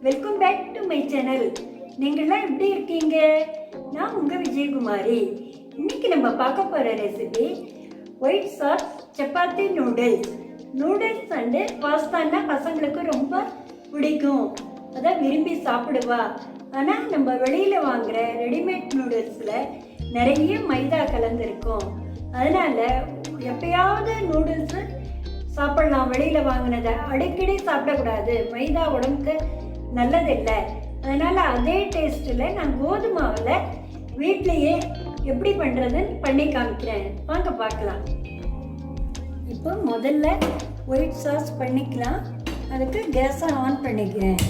Welcome back to my channel. நீங்கள்லாம் எப்படி இருக்கீங்க? நான் உங்கள் விஜயகுமாரி. இன்னைக்கு நம்ம பார்க்க போகிற recipe white sauce chapati noodles. Noodles and பாஸ்தான்னா பசங்களுக்கு ரொம்ப பிடிக்கும், அதான் விரும்பி சாப்பிடுவா. ஆனால் நம்ம வெளியில் வாங்குகிற ரெடிமேட் நூடுல்ஸில் நிறைய மைதா கலந்துருக்கும். அதனால் எப்பயாவது நூடுல்ஸு சாப்பிடலாம், வெளியில் வாங்கினதை அடிக்கடி சாப்பிடக்கூடாது, மைதா உடம்புக்கு நல்லதில்லை. அதனால் அதே டேஸ்ட்டில் நான் கோதுமாவில் வீட்லேயே எப்படி பண்ணுறதுன்னு பண்ணி காமிக்கிறேன், வாங்க பார்க்கலாம். இப்போ முதல்ல ஒயிட் சாஸ் பண்ணிக்கலாம். அதுக்கு கேஸை ஆன் பண்ணிக்கிறேன்.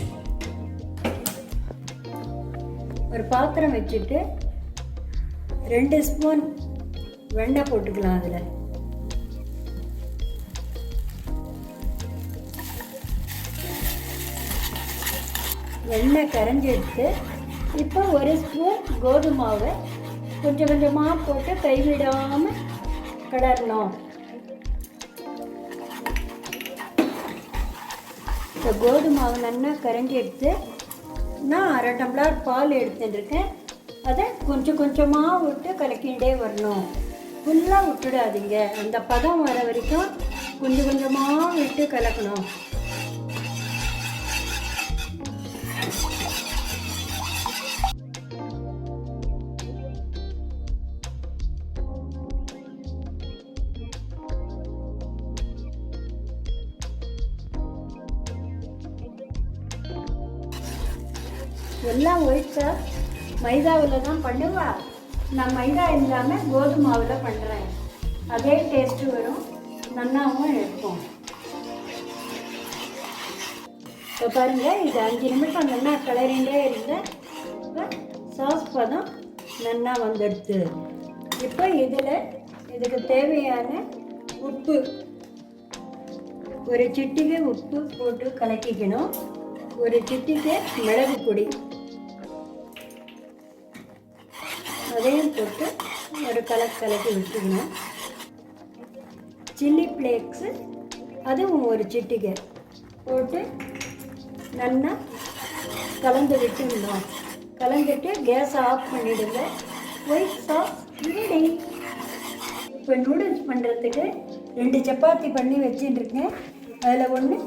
ஒரு பாத்திரம் வச்சுட்டு 2 ஸ்பூன் வெண்ணெய் போட்டுக்கலாம். அதில் வெண்ணெய் கரைஞ்சி எடுத்து இப்போ 1 ஸ்பூன் கோதுமாவை கொஞ்சம் கொஞ்சமாக போட்டு கைவிடாமல் கிளறணும். இப்போ கோதுமாவை நல்லா கரைஞ்சி எடுத்து நான் 1/2 டம்ளர் பால் எடுத்துட்டுருக்கேன். அதை கொஞ்சம் கொஞ்சமாக விட்டு கலக்கிண்டே வரணும். ஃபுல்லாக விட்டுடாதீங்க, அந்த பதம் வர வரைக்கும் கொஞ்சம் கொஞ்சமாக விட்டு கலக்கணும். எல்லாம் ஒயிட் சாஸ் மைதாவில் தான் பண்ணுவா. நான் மைதா இல்லாமல் கோதுமாவில் பண்ணுறேன். அதே டேஸ்ட்டு வரும், நன்னாவும் இருக்கும். இப்போ பாருங்கள், இது 5 நிமிஷம் நல்லா கிளறிண்டே இருந்தேன். இப்போ சாஸ் பதம் நல்லா வந்துடுது. இப்போ இதுக்கு தேவையான உப்பு, ஒரு சிட்டிகை உப்பு போட்டு கலக்கிக்கணும். ஒரு சிட்டிகை மிளகு பொடி அதையும் போட்டு ஒரு கலக்கி விட்டுக்கணும். சில்லி ஃப்ளேக்ஸு அதுவும் ஒரு சிட்டிகை போட்டு நல்லா கலந்து விட்டுடணும். கலந்துட்டு கேஸை ஆஃப் பண்ணிவிடுங்க. White sauce ready. இப்போ நூடுல்ஸ் பண்ணுறதுக்கு 2 சப்பாத்தி பண்ணி வச்சுட்டுருக்கேன். அதில் ஒன்று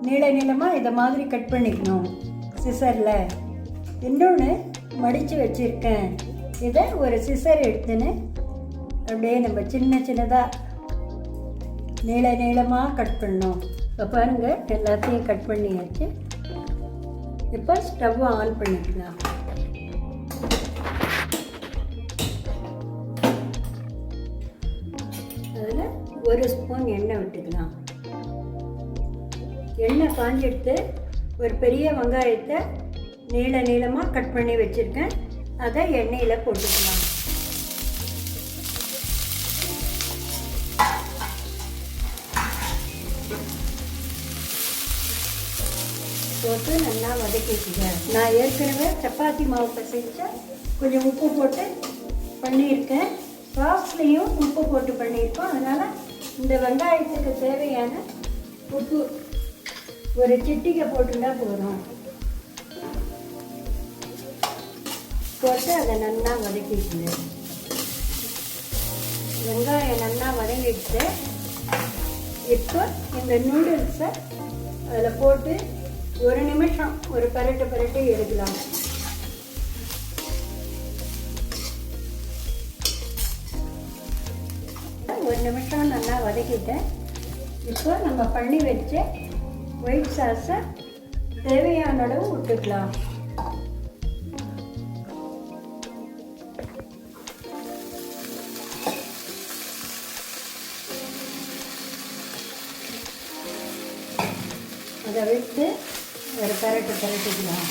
நீளமாக இதை மாதிரி கட் பண்ணிக்கணும் சிசரில். இன்னொன்று மடித்து வச்சுருக்கேன். இதை ஒரு சிசர் எடுத்துன்னு அப்படியே நம்ம சின்னதாக நீளமாக கட் பண்ணோம். இப்போ பாருங்கள், எல்லாத்தையும் கட் பண்ணியாச்சு. இப்போ ஸ்டவ் ஆன் பண்ணிக்கலாம். அதில் 1 ஸ்பூன் எண்ணெய் விட்டுக்கலாம். எண்ணெய் காஞ்சிடுத்து. ஒரு பெரிய வெங்காயத்தை நீளமாக கட் பண்ணி வச்சுருக்கேன். அதை எண்ணெயில் போட்டுக்கலாம். போட்டு நல்லா வதக்கிக்குங்க. நான் ஏற்கனவே சப்பாத்தி மாவு பிசைஞ்ச கொஞ்சம் உப்பு போட்டு பண்ணியிருக்கேன். சாஸ்லேயும் உப்பு போட்டு பண்ணியிருக்கோம். அதனால் இந்த வெங்காயத்துக்கு தேவையான உப்பு ஒரு சிட்டிகை போட்டுட்டா போதும். போட்டு அதை நல்லா வதக்கிக்குங்க. வெங்காயம் நல்லா வதங்கிட்டு இப்போ இந்த நூடுல்ஸை அதில் போட்டு 1 நிமிஷம் ஒரு பரட்டு எடுக்கலாம். ஒரு நிமிஷம் நல்லா வதக்கிட்டேன். இப்போ நம்ம பண்ணி வச்ச ஒயிட் சாஸை தேவையான அளவு விட்டுக்கலாம். அதை விட்டு ஒரு பரட்டிக்கலாம்.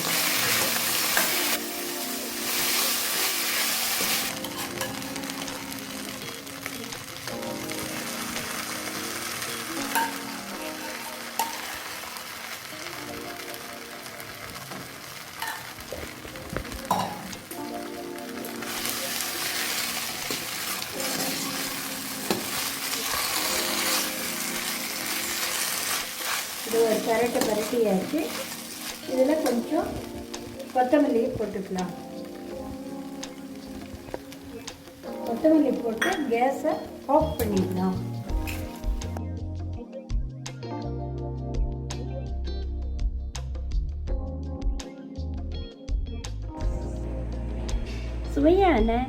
இது ஒரு பரட்டியாச்சு. இதில் கொஞ்சம் கொத்தமல்லியை போட்டுக்கலாம். கொத்தமல்லி போட்டு கேஸை ஆஃப் பண்ணிடலாம். சுவையான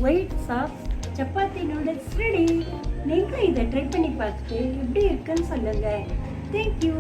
white sauce chapati noodles ready. நீங்களும் இதை ட்ரை பண்ணி பார்த்துட்டு எப்படி இருக்குன்னு சொல்லுங்கள். தேங்க்யூ.